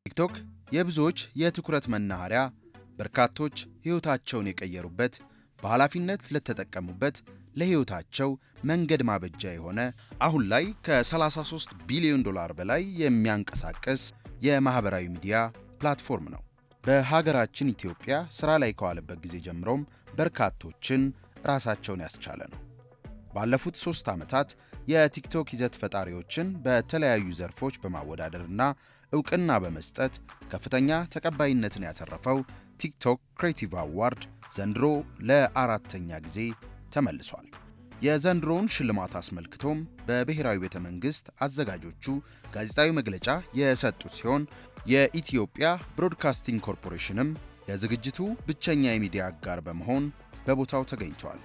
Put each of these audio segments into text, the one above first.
ቲክቶክ የብዙዎች የትኩረት መናኸሪያ፣ በርካቶች ሕይወታቸውን የቀየሩበት፣ በኃላፊነት ለተጠቀሙበት ለሕይወታቸው መንገድ ማበጃ የሆነ አሁን ላይ ከ33 ቢሊዮን ዶላር በላይ የሚያንቀሳቅስ የማህበራዊ ሚዲያ ፕላትፎርም ነው። በሀገራችን ኢትዮጵያ ስራ ላይ ከዋለበት ጊዜ ጀምሮም በርካቶችን ራሳቸውን ያስቻለ ነው። ባለፉት 3 ዓመታት የቲክቶክ ይዘት ፈጣሪዎችን በተለያዩ ዘርፎች በማወዳደርና ዕውቅና በመስጠት ከፍተኛ ተቀባይነትን ያተረፈው ቲክቶክ ክሬቲቭ አዋርድ ዘንድሮ ለ4ኛ ጊዜ ተመልሷል። የዘንድሮውን ሽልማት አስመልክቶም በብሔራዊ ቤተ መንግሥት አዘጋጆቹ ጋዜጣዊ መግለጫ የሰጡት ሲሆን የኢትዮጵያ ብሮድካስቲንግ ኮርፖሬሽንም የዝግጅቱ ብቸኛ የሚዲያ አጋር በመሆን በቦታው ተገኝቷል።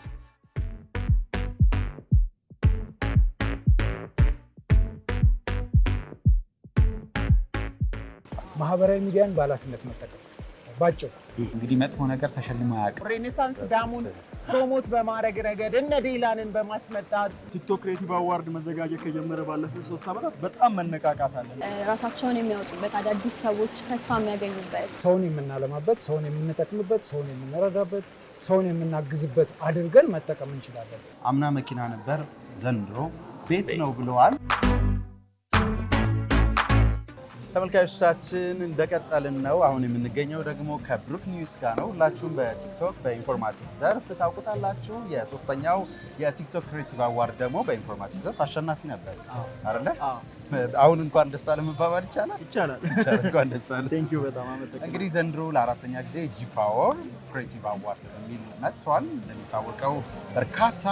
ማህበራዊ ሚዲያን በኃላፊነት መጠቀም ባጭሩ እንግዲህ መጥፎ ነገር ተሸልሞ አያውቅም። ሬኔሳንስ ዳሙን ፕሮሞት በማድረግ ረገድ እነ ዴላንን በማስመጣት ቲክቶክ ክሬቲቭ አዋርድ መዘጋጀት ከጀመረ ባለፉት 3 ዓመታት በጣም መነቃቃት አለ። ራሳቸውን የሚያወጡበት አዳዲስ ሰዎች ተስፋ የሚያገኙበት ሰውን የምናለማበት፣ ሰውን የምንጠቅምበት፣ ሰውን የምንረዳበት፣ ሰውን የምናግዝበት አድርገን መጠቀም እንችላለን። አምና መኪና ነበር፣ ዘንድሮ ቤት ነው ብለዋል። ተመልካቾቻችን እንደቀጠልን ነው። አሁን የምንገኘው ደግሞ ከብሩክ ኒውስ ጋር ነው። ሁላችሁም በቲክቶክ በኢንፎርማቲቭ ዘርፍ ታውቁታላችሁ። የሶስተኛው የቲክቶክ ክሬቲቭ አዋርድ ደግሞ በኢንፎርማቲቭ ዘርፍ አሸናፊ ነበር አይደለ? አሁን እንኳን ደስ አለ መባባል ይቻላል? ይቻላል። እንኳን ደስ አለ። ቴንክ ዩ በጣም አመሰግናለሁ። እንግዲህ ዘንድሮ ለ4ኛ ጊዜ ጂ-ፓወር ክሬቲቭ አዋርድ በሚል መጥቷል። እንደሚታወቀው በርካታ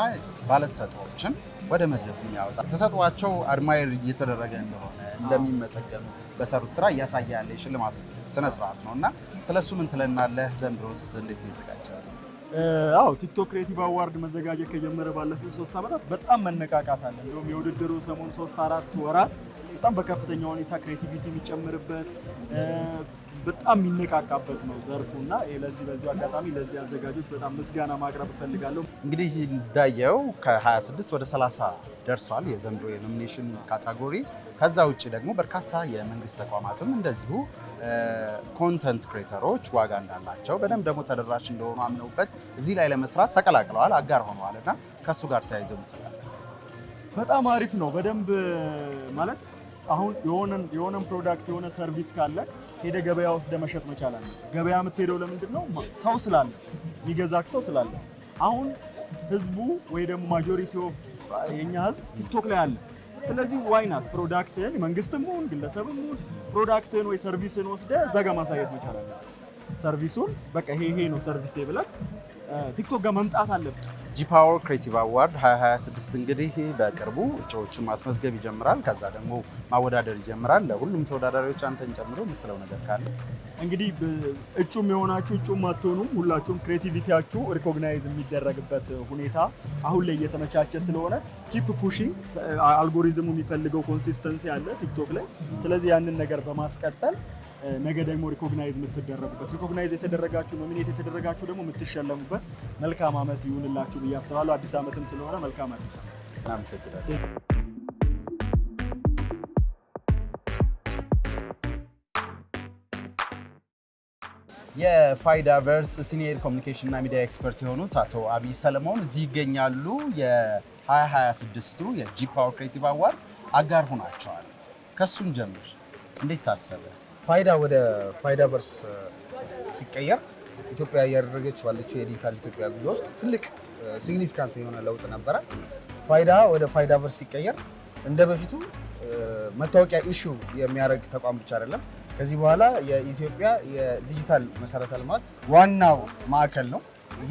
ባለተሰጥኦዎችን ወደ መድረኩ ያወጣ ተሰጥኦአቸው አድማየር እየተደረገ እንደሆነ እንደሚመሰገኑ በሰሩት ስራ እያሳየ ያለ የሽልማት ስነ ስርዓት ነው እና ስለሱ ምን ትለናለህ? ዘንድሮስ እንዴት ይዘጋጃል? አዎ ቲክቶክ ክሬቲቭ አዋርድ መዘጋጀት ከጀመረ ባለፉት 3 ዓመታት በጣም መነቃቃት አለ። እንደውም የውድድሩ ሰሞን 3-4 ወራት በጣም በከፍተኛ ሁኔታ ክሬቲቪቲ የሚጨምርበት በጣም የሚነቃቃበት ነው ዘርፉና በዚሁ አጋጣሚ ለዚህ አዘጋጆች በጣም ምስጋና ማቅረብ እፈልጋለሁ። እንግዲህ እንዳየው ከ26 ወደ 30 ደርሷል የዘንድሮ የኖሚኔሽን ካታጎሪ። ከዛ ውጭ ደግሞ በርካታ የመንግስት ተቋማትም እንደዚሁ ኮንተንት ክሬተሮች ዋጋ እንዳላቸው በደንብ ደግሞ ተደራሽ እንደሆኑ አምነውበት እዚህ ላይ ለመስራት ተቀላቅለዋል፣ አጋር ሆነዋል እና ከእሱ ጋር ተያይዘው ምትላለ? በጣም አሪፍ ነው። በደንብ ማለት አሁን የሆነን ፕሮዳክት የሆነ ሰርቪስ ካለ ሄደ ገበያ ውስጥ መሸጥ መቻል አለ። ገበያ የምትሄደው ለምንድን ነው? ሰው ስላለ፣ የሚገዛክ ሰው ስላለ። አሁን ህዝቡ ወይ ደግሞ ማጆሪቲ ኦፍ የኛ ህዝብ ቲክቶክ ላይ አለ። ስለዚህ ዋይናት ፕሮዳክትን መንግስትም ሆን ግለሰብም ሆን ፕሮዳክትን ወይ ሰርቪስን ወስደ እዛ ጋር ማሳየት መቻል አለ። ሰርቪሱን በቃ ይሄ ነው ሰርቪስ ብለህ ቲክቶክ ጋር መምጣት አለብህ። ጂ-ፓወር ክሬቲቭ አዋርድ 2026 እንግዲህ በቅርቡ እጩዎችን ማስመዝገብ ይጀምራል። ከዛ ደግሞ ማወዳደር ይጀምራል። ለሁሉም ተወዳዳሪዎች አንተን ጨምሮ የምትለው ነገር ካለ? እንግዲህ እጩም የሆናችሁ እጩም አትሆኑም ሁላችሁም ክሬቲቪቲያችሁ ሪኮግናይዝ የሚደረግበት ሁኔታ አሁን ላይ እየተመቻቸ ስለሆነ ኪፕ ፑሺንግ አልጎሪዝሙ የሚፈልገው ኮንሲስተንሲ አለ ቲክቶክ ላይ። ስለዚህ ያንን ነገር በማስቀጠል ነገ ደግሞ ሪኮግናይዝ የምትደረጉበት ሪኮግናይዝ የተደረጋችሁ ኖሚኔት የተደረጋችሁ ደግሞ የምትሸለሙበት መልካም ዓመት ይሁንላችሁ ብዬ አስባለሁ። አዲስ ዓመትም ስለሆነ መልካም አዲስ ዓመት። እናመሰግናለን። የፋይዳቨርስ ሲኒየር ኮሚኒኬሽን እና ሚዲያ ኤክስፐርት የሆኑት አቶ አብይ ሰለሞን እዚህ ይገኛሉ። የ2026ቱ የጂ-ፓወር ክሬቲቭ አዋርድ አጋር ሆናቸዋል። ከሱን ጀምር፣ እንዴት ታሰበ? ፋይዳ ወደ ፋይዳቨርስ ሲቀየር ኢትዮጵያ እያደረገች ባለችው የዲጂታል ኢትዮጵያ ጉዞ ውስጥ ትልቅ ሲግኒፊካንት የሆነ ለውጥ ነበረ። ፋይዳ ወደ ፋይዳቨርስ ሲቀየር እንደ በፊቱ መታወቂያ ኢሹ የሚያደርግ ተቋም ብቻ አይደለም። ከዚህ በኋላ የኢትዮጵያ የዲጂታል መሰረተ ልማት ዋናው ማዕከል ነው።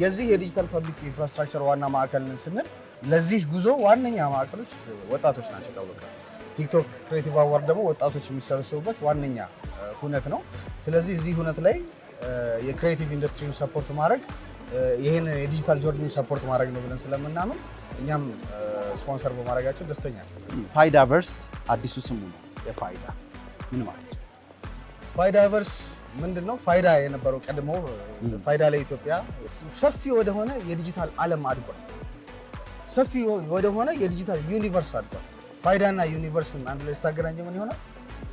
የዚህ የዲጂታል ፐብሊክ ኢንፍራስትራክቸር ዋና ማዕከል ስንል ለዚህ ጉዞ ዋነኛ ማዕከሎች ወጣቶች ናቸው ይታወቃል። ቲክቶክ ክሬቲቭ አዋርድ ደግሞ ወጣቶች የሚሰበሰቡበት ዋነኛ ሁነት ነው። ስለዚህ እዚህ ሁነት ላይ የክሬቲቭ ኢንዱስትሪውን ሰፖርት ማድረግ ይህን የዲጂታል ጆርኒውን ሰፖርት ማድረግ ነው ብለን ስለምናምን እኛም ስፖንሰር በማድረጋቸው ደስተኛ ነን። ፋይዳቨርስ አዲሱ ስሙ ነው። የፋይዳ ምን ማለት ነው? ፋይዳቨርስ ምንድን ነው? ፋይዳ የነበረው ቀድሞ ፋይዳ ለኢትዮጵያ ሰፊ ወደሆነ የዲጂታል ዓለም አድጓል። ሰፊ ወደሆነ የዲጂታል ዩኒቨርስ አድጓል። ፋይዳና ዩኒቨርስን አንድ ላይ ስታገናኘ ምን ይሆናል?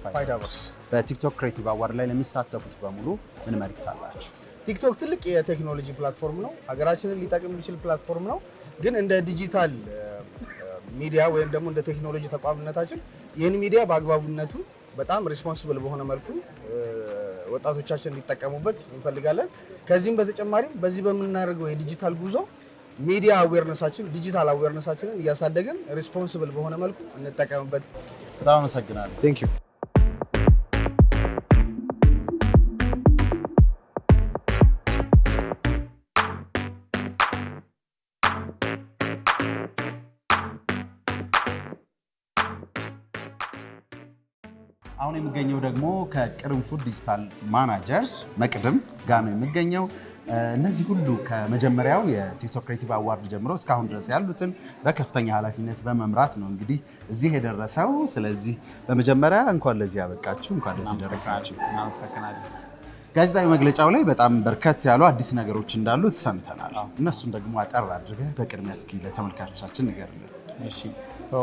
ፋይዳቨርስ። በቲክቶክ ክሬቲቭ አዋርድ ላይ ለሚሳተፉት በሙሉ ምን መልእክት አላችሁ? ቲክቶክ ትልቅ የቴክኖሎጂ ፕላትፎርም ነው። ሀገራችንን ሊጠቅም የሚችል ፕላትፎርም ነው። ግን እንደ ዲጂታል ሚዲያ ወይም ደግሞ እንደ ቴክኖሎጂ ተቋምነታችን ይህን ሚዲያ በአግባቡነቱ በጣም ሪስፖንሲብል በሆነ መልኩ ወጣቶቻችን እንዲጠቀሙበት እንፈልጋለን። ከዚህም በተጨማሪም በዚህ በምናደርገው የዲጂታል ጉዞ ሚዲያ አዌርነሳችን ዲጂታል አዌርነሳችንን እያሳደግን ሪስፖንሲብል በሆነ መልኩ እንጠቀምበት። በጣም አመሰግናለሁ። ቴንክ ዩ። አሁን የሚገኘው ደግሞ ከቅርንፉድ ዲጂታል ማናጀር መቅድም ጋር ነው የሚገኘው። እነዚህ ሁሉ ከመጀመሪያው የቲክቶክ ክሬቲቭ አዋርድ ጀምሮ እስካሁን ድረስ ያሉትን በከፍተኛ ኃላፊነት በመምራት ነው እንግዲህ እዚህ የደረሰው። ስለዚህ በመጀመሪያ እንኳን ለዚህ ያበቃችሁ፣ እንኳን ለዚህ ደረሳችሁ። እናመሰግናለን። ጋዜጣዊ መግለጫው ላይ በጣም በርከት ያሉ አዲስ ነገሮች እንዳሉት ሰምተናል። እነሱን ደግሞ አጠር አድርገህ በቅድሚያ እስኪ ለተመልካቾቻችን ንገርልን። እሺ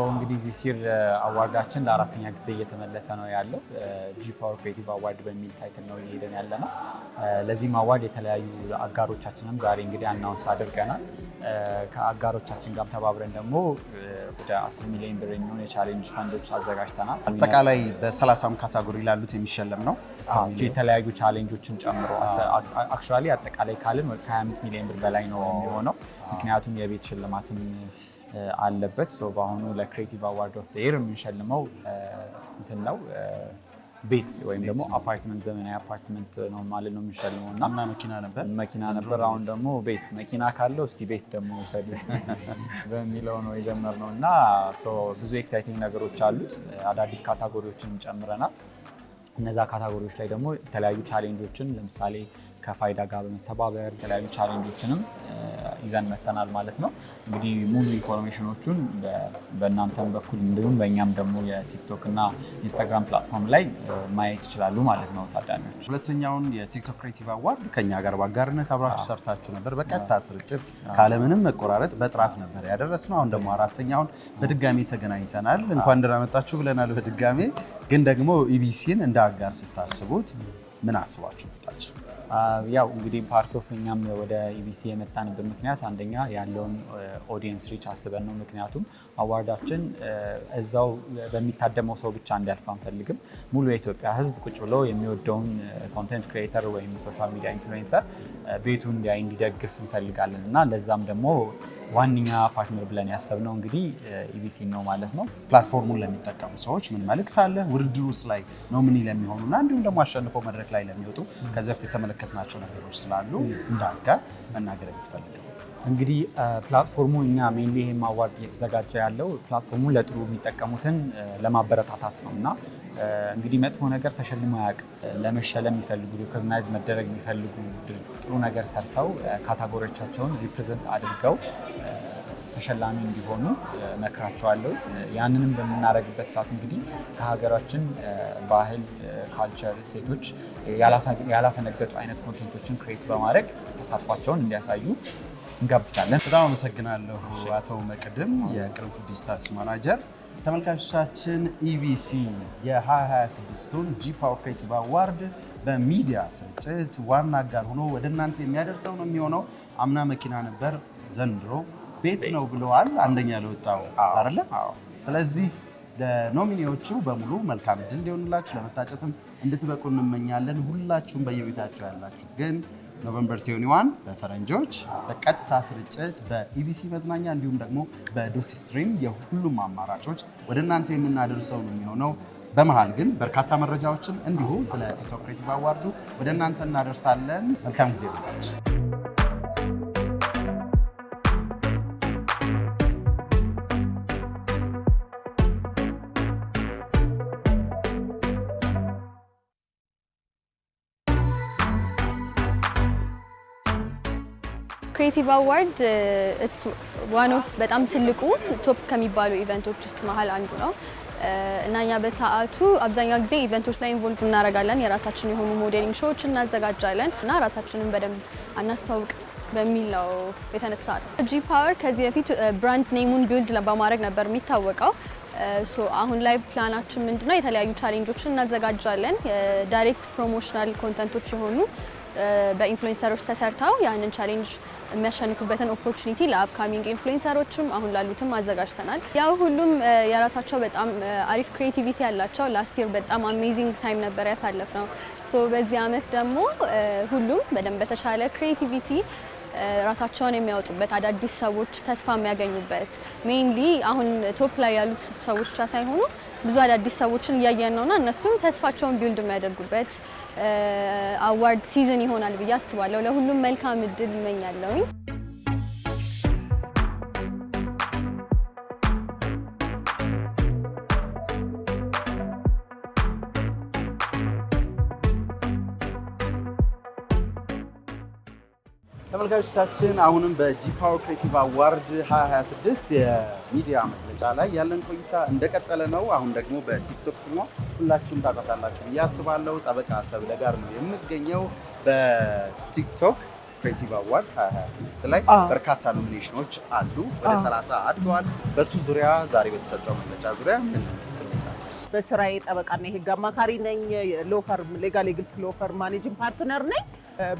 እንግዲህ እዚህ ሲር አዋርዳችን ለአራተኛ ጊዜ እየተመለሰ ነው ያለው። ጂ-ፓወር ክሬቲቭ አዋርድ በሚል ታይትል ነው እየሄደን ያለ ነው። ለዚህም አዋርድ የተለያዩ አጋሮቻችንም ዛሬ እንግዲህ አናውንስ አድርገናል። ከአጋሮቻችን ጋር ተባብረን ደግሞ ወደ 10 ሚሊዮን ብር የሚሆን የቻሌንጅ ፈንዶች አዘጋጅተናል። አጠቃላይ በ30 ካታጎሪ ላሉት የሚሸለም ነው የተለያዩ ቻሌንጆችን ጨምሮ። አክቹዋሊ አጠቃላይ ካልን ከ25 ሚሊዮን ብር በላይ ነው የሚሆነው፣ ምክንያቱም የቤት ሽልማትም አለበት። በአሁኑ ለክሬቲቭ አዋርድ ኦፍ ዘ ኢየር የምንሸልመው እንትን ነው ቤት ወይም ደግሞ አፓርትመንት፣ ዘመናዊ አፓርትመንት ነው ማለት ነው የምንሸልመው እና መኪና ነበር። አሁን ደግሞ ቤት መኪና ካለው እስቲ ቤት ደግሞ ውሰድ በሚለው ነው የጀመርነው እና ብዙ ኤክሳይቲንግ ነገሮች አሉት። አዳዲስ ካታጎሪዎችን ጨምረናል። እነዛ ካታጎሪዎች ላይ ደግሞ የተለያዩ ቻሌንጆችን ለምሳሌ ከፋይዳ ጋር በመተባበር የተለያዩ ቻሌንጆችንም ይዘን መተናል ማለት ነው። እንግዲህ ሙሉ ኢንፎርሜሽኖቹን በእናንተም በኩል እንዲሁም በእኛም ደግሞ የቲክቶክ እና ኢንስታግራም ፕላትፎርም ላይ ማየት ይችላሉ ማለት ነው ታዳሚዎች። ሁለተኛውን የቲክቶክ ክሬቲቭ አዋርድ ከኛ ጋር በአጋርነት አብራችሁ ሰርታችሁ ነበር። በቀጥታ ስርጭት ካለምንም መቆራረጥ በጥራት ነበር ያደረስነው። አሁን ደግሞ አራተኛውን በድጋሚ ተገናኝተናል። እንኳን ደህና መጣችሁ ብለናል በድጋሚ። ግን ደግሞ ኢቢሲን እንደ አጋር ስታስቡት ምን አስባችሁ መጣችሁ? ያው እንግዲህ ፓርት ኦፍ እኛም ወደ ኢቢሲ የመጣንበት ምክንያት አንደኛ ያለውን ኦዲየንስ ሪች አስበን ነው። ምክንያቱም አዋርዳችን እዛው በሚታደመው ሰው ብቻ እንዲያልፍ አንፈልግም። ሙሉ የኢትዮጵያ ሕዝብ ቁጭ ብሎ የሚወደውን ኮንቴንት ክሪኤተር ወይም ሶሻል ሚዲያ ኢንፍሉዌንሰር ቤቱ እንዲያይ እንዲደግፍ እንፈልጋለን እና ለዛም ደግሞ ዋነኛ ፓርትነር ብለን ያሰብነው እንግዲህ ኢቢሲ ነው ማለት ነው። ፕላትፎርሙን ለሚጠቀሙ ሰዎች ምን መልእክት አለ? ውድድሩስ ላይ ኖሚኒ ለሚሆኑና እንዲሁም ደግሞ አሸንፈው መድረክ ላይ ለሚወጡ ከዚህ በፊት የተመለከትናቸው ነገሮች ስላሉ እንዳጋር መናገር የምትፈልገው? እንግዲህ ፕላትፎርሙ እኛ ሜንሊ ይሄም አዋርድ እየተዘጋጀ ያለው ፕላትፎርሙን ለጥሩ የሚጠቀሙትን ለማበረታታት ነው እና እንግዲህ መጥፎ ነገር ተሸልሞ አያውቅም። ለመሸለም የሚፈልጉ ሪኮግናይዝ መደረግ የሚፈልጉ ጥሩ ነገር ሰርተው ካታጎሪዎቻቸውን ሪፕሬዘንት አድርገው ተሸላሚ እንዲሆኑ መክራቸዋለሁ። ያንንም በምናደርግበት ሰዓት እንግዲህ ከሀገራችን ባህል፣ ካልቸር፣ እሴቶች ያላፈነገጡ አይነት ኮንቴንቶችን ክሬት በማድረግ ተሳትፏቸውን እንዲያሳዩ እንጋብዛለን። በጣም አመሰግናለሁ አቶ መቅድም የቅርንፉድ ዲጂታል ማናጀር። ተመልካቾቻችን ኢቢሲ የ2026ቱን ጂ-ፓወር ክሬቲቭ አዋርድ በሚዲያ ስርጭት ዋና አጋር ሆኖ ወደ እናንተ የሚያደርሰው ነው የሚሆነው። አምና መኪና ነበር፣ ዘንድሮ ቤት ነው ብለዋል። አንደኛ ለወጣው አይደለ? ስለዚህ ለኖሚኒዎቹ በሙሉ መልካም እድል እንዲሆንላችሁ ለመታጨትም እንድትበቁ እንመኛለን። ሁላችሁም በየቤታችሁ ያላችሁ ግን ኖቨምበር 21 በፈረንጆች በቀጥታ ስርጭት በኢቢሲ መዝናኛ እንዲሁም ደግሞ በዶት ስትሪም የሁሉም አማራጮች ወደ እናንተ የምናደርሰው ነው የሚሆነው። በመሃል ግን በርካታ መረጃዎችን እንዲሁ ስለ ቲክቶክ ክሬቲቭ አዋርዱ ወደ እናንተ እናደርሳለን። መልካም ጊዜ ይሁንላችሁ። ክሬቲቭ አዋርድ ዋን ኦፍ በጣም ትልቁ ቶፕ ከሚባሉ ኢቨንቶች ውስጥ መሀል አንዱ ነው እና እኛ በሰዓቱ አብዛኛው ጊዜ ኢቨንቶች ላይ ኢንቮልቭ እናደርጋለን። የራሳችን የሆኑ ሞዴሊንግ ሾዎች እናዘጋጃለን እና ራሳችንን በደንብ አናስተዋውቅ በሚል ነው የተነሳ ነው። ጂ-ፓወር ከዚህ በፊት ብራንድ ኔሙን ቢልድ በማድረግ ነበር የሚታወቀው። አሁን ላይ ፕላናችን ምንድነው? የተለያዩ ቻሌንጆችን እናዘጋጃለን። ዳይሬክት ፕሮሞሽናል ኮንተንቶች የሆኑ በኢንፍሉዌንሰሮች ተሰርተው ያንን ቻሌንጅ የሚያሸንፉበትን ኦፖርቹኒቲ ለአፕካሚንግ ኢንፍሉዌንሰሮችም አሁን ላሉትም አዘጋጅተናል። ያው ሁሉም የራሳቸው በጣም አሪፍ ክሬቲቪቲ ያላቸው ላስት ይር በጣም አሜዚንግ ታይም ነበር ያሳለፍነው። በዚህ አመት ደግሞ ሁሉም በደንብ በተሻለ ክሬቲቪቲ ራሳቸውን የሚያወጡበት አዳዲስ ሰዎች ተስፋ የሚያገኙበት ሜይንሊ አሁን ቶፕ ላይ ያሉት ሰዎች ብቻ ሳይሆኑ ብዙ አዳዲስ ሰዎችን እያየን ነውና እነሱም ተስፋቸውን ቢልድ የሚያደርጉበት አዋርድ ሲዝን ይሆናል ብዬ አስባለሁ። ለሁሉም መልካም እድል እመኛለሁ። ተመልካቾቻችን አሁንም በጂ ፓወር ክሬቲቭ አዋርድ 2026 የሚዲያ መግለጫ ላይ ያለን ቆይታ እንደቀጠለ ነው። አሁን ደግሞ በቲክቶክ ስሟ ሁላችሁም ታውቃታላችሁ ብዬ አስባለሁ። ጠበቃ ሰብለ ጋር ነው የምገኘው። በቲክቶክ ክሬቲቭ አዋርድ 2026 ላይ በርካታ ኖሚኔሽኖች አሉ፣ ወደ 30 አድገዋል። በሱ ዙሪያ ዛሬ በተሰጠው መግለጫ ዙሪያ ምን ስሜት አለ? በስራዬ ጠበቃና የህግ አማካሪ ነኝ። ሎፈርም ሌጋል ኤግልስ ሎፈር ማኔጂንግ ፓርትነር ነኝ።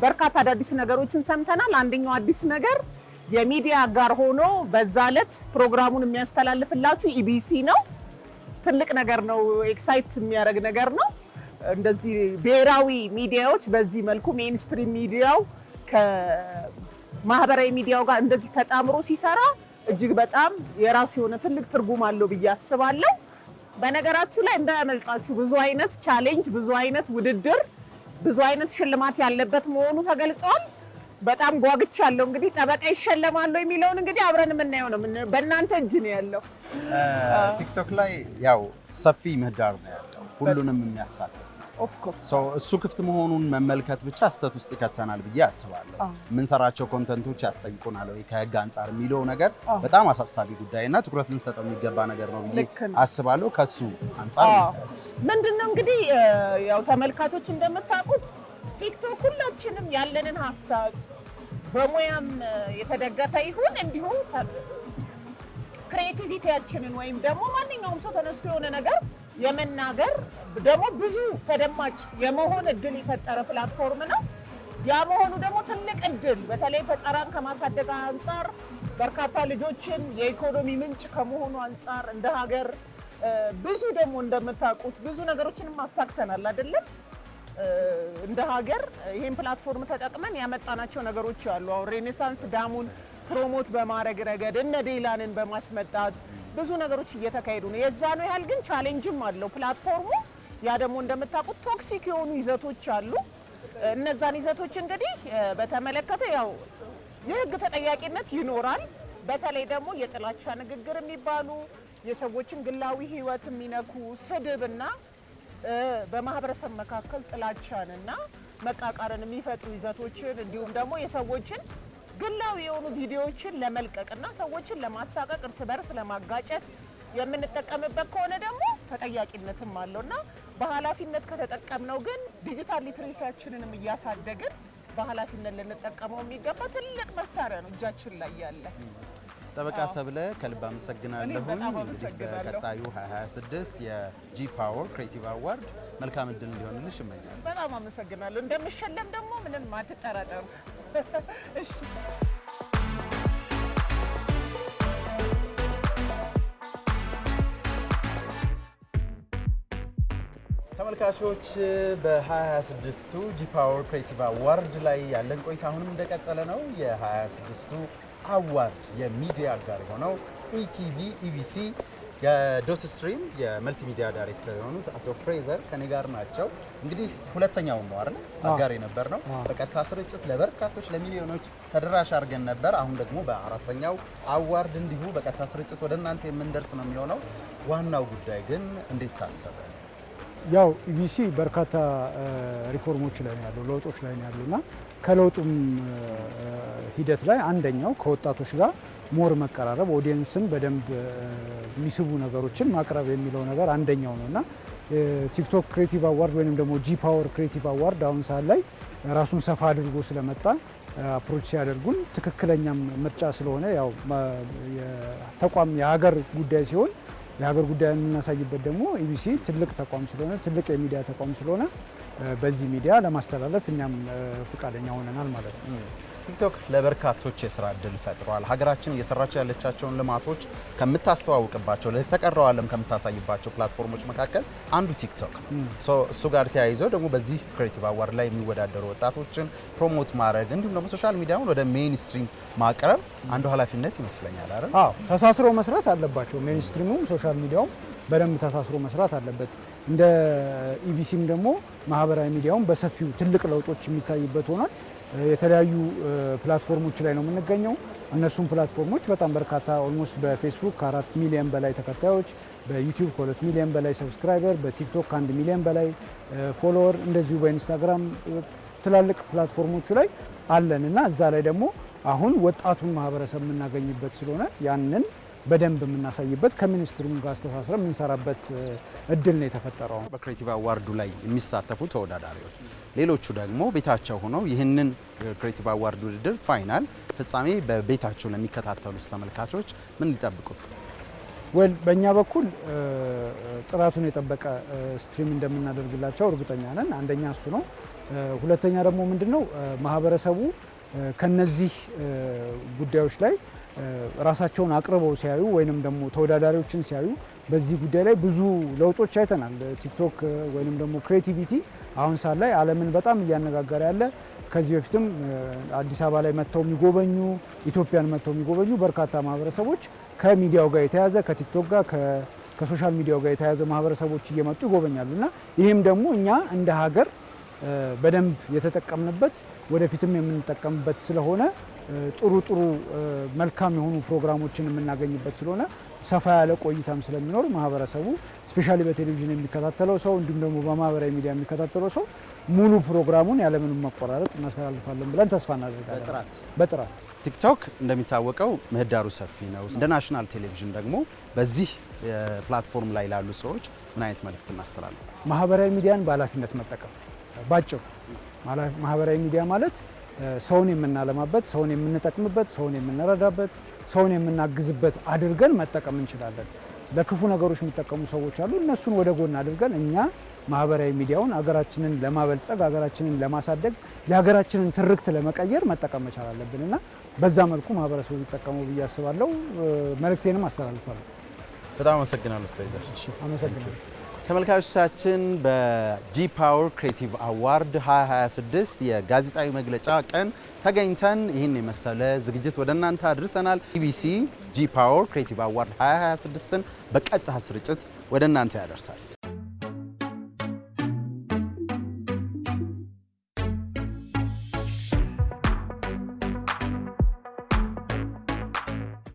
በርካታ አዳዲስ ነገሮችን ሰምተናል። አንደኛው አዲስ ነገር የሚዲያ አጋር ሆኖ በዛ ዕለት ፕሮግራሙን የሚያስተላልፍላችሁ ኢቢሲ ነው። ትልቅ ነገር ነው፣ ኤክሳይት የሚያደርግ ነገር ነው። እንደዚህ ብሔራዊ ሚዲያዎች በዚህ መልኩ ሜይንስትሪም ሚዲያው ከማህበራዊ ሚዲያው ጋር እንደዚህ ተጣምሮ ሲሰራ እጅግ በጣም የራሱ የሆነ ትልቅ ትርጉም አለው ብዬ አስባለሁ። በነገራችሁ ላይ እንዳያመልጣችሁ ብዙ አይነት ቻሌንጅ፣ ብዙ አይነት ውድድር፣ ብዙ አይነት ሽልማት ያለበት መሆኑ ተገልጿል። በጣም ጓግቻለሁ። እንግዲህ ጠበቃ ይሸለማሉ የሚለውን እንግዲህ አብረን የምናየው ነው። በእናንተ እጅ ነው ያለው። ቲክቶክ ላይ ያው ሰፊ ምህዳር ነው ያለው፣ ሁሉንም የሚያሳትፍ ነው። ኦፍ ኮርስ እሱ ክፍት መሆኑን መመልከት ብቻ ስህተት ውስጥ ይከተናል ብዬ አስባለሁ። የምንሰራቸው ኮንተንቶች ያስጠይቁናል ወይ ከህግ አንጻር የሚለው ነገር በጣም አሳሳቢ ጉዳይና ትኩረት ልንሰጠው የሚገባ ነገር ነው ብዬ አስባለሁ። ከሱ አንጻር ምንድነው እንግዲህ ያው ተመልካቾች እንደምታውቁት ቲክቶክ ሁላችንም ያለንን ሀሳብ በሙያም የተደገፈ ይሁን እንዲሁም ክሬቲቪቲያችንን ወይም ደግሞ ማንኛውም ሰው ተነስቶ የሆነ ነገር የመናገር ደግሞ ብዙ ተደማጭ የመሆን እድል የፈጠረ ፕላትፎርም ነው። ያ መሆኑ ደግሞ ትልቅ እድል በተለይ ፈጠራን ከማሳደግ አንጻር በርካታ ልጆችን የኢኮኖሚ ምንጭ ከመሆኑ አንጻር እንደ ሀገር ብዙ ደግሞ እንደምታውቁት ብዙ ነገሮችንም ማሳክተናል አይደለም? እንደ ሀገር ይሄን ፕላትፎርም ተጠቅመን ያመጣናቸው ነገሮች አሉ። አሁን ሬኔሳንስ ዳሙን ፕሮሞት በማድረግ ረገድ እነ ዴላንን በማስመጣት ብዙ ነገሮች እየተካሄዱ ነው። የዛ ነው ያህል ግን ቻሌንጅም አለው ፕላትፎርሙ። ያ ደግሞ እንደምታውቁት ቶክሲክ የሆኑ ይዘቶች አሉ። እነዛን ይዘቶች እንግዲህ በተመለከተ ያው የህግ ተጠያቂነት ይኖራል። በተለይ ደግሞ የጥላቻ ንግግር የሚባሉ የሰዎችን ግላዊ ህይወት የሚነኩ ስድብና በማህበረሰብ መካከል ጥላቻንና መቃቃርን የሚፈጥሩ ይዘቶችን እንዲሁም ደግሞ የሰዎችን ግላዊ የሆኑ ቪዲዮዎችን ለመልቀቅና ሰዎችን ለማሳቀቅ እርስ በርስ ለማጋጨት የምንጠቀምበት ከሆነ ደግሞ ተጠያቂነትም አለውና በኃላፊነት ከተጠቀምነው ግን ዲጂታል ሊትሬሲያችንንም እያሳደግን በኃላፊነት ልንጠቀመው የሚገባ ትልቅ መሳሪያ ነው እጃችን ላይ ያለ። ጠበቃ ሰብለ ከልብ አመሰግናለሁ። በቀጣዩ 2026 የጂ ፓወር ክሬቲቭ አዋርድ መልካም እድል እንዲሆንልሽ እመኛለሁ። በጣም አመሰግናለሁ። እንደምሸለም ደግሞ ምንም አትጠራጠሩ። እሺ ተመልካቾች በ2026ቱ ጂ ፓወር ክሬቲቭ አዋርድ ላይ ያለን ቆይታ አሁንም እንደቀጠለ ነው። የ2026ቱ አዋርድ የሚዲያ አጋር የሆነው ኢቲቪ ኢቢሲ የዶት ስትሪም የመልቲሚዲያ ዳይሬክተር የሆኑት አቶ ፍሬዘር ከኔ ጋር ናቸው። እንግዲህ ሁለተኛው ነው አይደል አጋር የነበር ነው። በቀጥታ ስርጭት ለበርካቶች ለሚሊዮኖች ተደራሽ አድርገን ነበር። አሁን ደግሞ በአራተኛው አዋርድ እንዲሁ በቀጥታ ስርጭት ወደ እናንተ የምንደርስ ነው የሚሆነው። ዋናው ጉዳይ ግን እንዴት ታሰበ? ያው ኢቢሲ በርካታ ሪፎርሞች ላይ ነው ያለው፣ ለውጦች ላይ ነው ያለው እና ከለውጡም ሂደት ላይ አንደኛው ከወጣቶች ጋር ሞር መቀራረብ፣ ኦዲየንስን በደንብ የሚስቡ ነገሮችን ማቅረብ የሚለው ነገር አንደኛው ነው እና ቲክቶክ ክሬቲቭ አዋርድ ወይም ደግሞ ጂ ፓወር ክሬቲቭ አዋርድ አሁን ሰዓት ላይ ራሱን ሰፋ አድርጎ ስለመጣ አፕሮች ሲያደርጉን ትክክለኛም ምርጫ ስለሆነ ያው ተቋም የሀገር ጉዳይ ሲሆን የሀገር ጉዳይ የምናሳይበት ደግሞ ኢቢሲ ትልቅ ተቋም ስለሆነ ትልቅ የሚዲያ ተቋም ስለሆነ በዚህ ሚዲያ ለማስተላለፍ እኛም ፈቃደኛ ሆነናል ማለት ነው። ቲክቶክ ለበርካቶች የስራ እድል ፈጥሯል። ሀገራችን እየሰራች ያለቻቸውን ልማቶች ከምታስተዋውቅባቸው ለተቀረው ዓለም ከምታሳይባቸው ፕላትፎርሞች መካከል አንዱ ቲክቶክ ነው። እሱ ጋር ተያይዞ ደግሞ በዚህ ክሬቲቭ አዋርድ ላይ የሚወዳደሩ ወጣቶችን ፕሮሞት ማድረግ እንዲሁም ደግሞ ሶሻል ሚዲያውን ወደ ሜይንስትሪም ማቅረብ አንዱ ኃላፊነት ይመስለኛል አይደል? አዎ፣ ተሳስሮ መስራት አለባቸው። ሜይንስትሪሙም ሶሻል ሚዲያውም በደንብ ተሳስሮ መስራት አለበት። እንደ ኢቢሲም ደግሞ ማህበራዊ ሚዲያውም በሰፊው ትልቅ ለውጦች የሚታዩበት ሆኗል። የተለያዩ ፕላትፎርሞች ላይ ነው የምንገኘው። እነሱም ፕላትፎርሞች በጣም በርካታ ኦልሞስት በፌስቡክ ከ4 ሚሊዮን በላይ ተከታዮች፣ በዩቲዩብ ከ2 ሚሊዮን በላይ ሰብስክራይበር፣ በቲክቶክ ከ1 ሚሊዮን በላይ ፎሎወር፣ እንደዚሁ በኢንስታግራም ትላልቅ ፕላትፎርሞቹ ላይ አለን እና እዛ ላይ ደግሞ አሁን ወጣቱን ማህበረሰብ የምናገኝበት ስለሆነ ያንን በደንብ የምናሳይበት ከሚኒስትሩም ጋር አስተሳስረን የምንሰራበት እድል ነው የተፈጠረው። በክሬቲቭ አዋርዱ ላይ የሚሳተፉ ተወዳዳሪዎች ሌሎቹ ደግሞ ቤታቸው ሆነው ይህንን ክሬቲቭ አዋርድ ውድድር ፋይናል ፍጻሜ በቤታቸው ለሚከታተሉ ተመልካቾች ምን ሊጠብቁት? በእኛ በኩል ጥራቱን የጠበቀ ስትሪም እንደምናደርግላቸው እርግጠኛ ነን። አንደኛ እሱ ነው። ሁለተኛ ደግሞ ምንድነው ማህበረሰቡ ከነዚህ ጉዳዮች ላይ ራሳቸውን አቅርበው ሲያዩ ወይንም ደግሞ ተወዳዳሪዎችን ሲያዩ በዚህ ጉዳይ ላይ ብዙ ለውጦች አይተናል። ቲክቶክ ወይንም ደግሞ ክሬቲቪቲ አሁን ሰዓት ላይ ዓለምን በጣም እያነጋገረ ያለ ከዚህ በፊትም አዲስ አበባ ላይ መጥተው የሚጎበኙ ኢትዮጵያን መጥተው የሚጎበኙ በርካታ ማህበረሰቦች ከሚዲያው ጋር የተያዘ ከቲክቶክ ጋር ከሶሻል ሚዲያው ጋር የተያዘ ማህበረሰቦች እየመጡ ይጎበኛሉ እና ይህም ደግሞ እኛ እንደ ሀገር በደንብ የተጠቀምንበት ወደፊትም የምንጠቀምበት ስለሆነ ጥሩ መልካም የሆኑ ፕሮግራሞችን የምናገኝበት ስለሆነ ሰፋ ያለ ቆይታም ስለሚኖር ማህበረሰቡ ስፔሻሊ በቴሌቪዥን የሚከታተለው ሰው እንዲሁም ደግሞ በማህበራዊ ሚዲያ የሚከታተለው ሰው ሙሉ ፕሮግራሙን ያለምንም መቆራረጥ እናስተላልፋለን ብለን ተስፋ እናደርጋለን። በጥራት ቲክቶክ እንደሚታወቀው ምህዳሩ ሰፊ ነው። እንደ ናሽናል ቴሌቪዥን ደግሞ በዚህ ፕላትፎርም ላይ ላሉ ሰዎች ምን አይነት መልእክት እናስተላልፍ? ማህበራዊ ሚዲያን በኃላፊነት መጠቀም ባጭሩ። ማህበራዊ ሚዲያ ማለት ሰውን የምናለማበት፣ ሰውን የምንጠቅምበት፣ ሰውን የምንረዳበት፣ ሰውን የምናግዝበት አድርገን መጠቀም እንችላለን። ለክፉ ነገሮች የሚጠቀሙ ሰዎች አሉ። እነሱን ወደ ጎን አድርገን እኛ ማህበራዊ ሚዲያውን ሀገራችንን ለማበልጸግ፣ ሀገራችንን ለማሳደግ፣ የሀገራችንን ትርክት ለመቀየር መጠቀም መቻል አለብን እና በዛ መልኩ ማህበረሰቡ ይጠቀመው ብዬ አስባለሁ። መልእክቴንም አስተላልፋለሁ። በጣም አመሰግናለሁ ፍሬዘር። እሺ፣ አመሰግናለሁ። ተመልካቾቻችን በጂ ፓወር ክሬቲቭ አዋርድ 2026 የጋዜጣዊ መግለጫ ቀን ተገኝተን ይህን የመሰለ ዝግጅት ወደ እናንተ አድርሰናል። ኢቢሲ ጂ ፓወር ክሬቲቭ አዋርድ 2026ን በቀጥታ ስርጭት ወደ እናንተ ያደርሳል።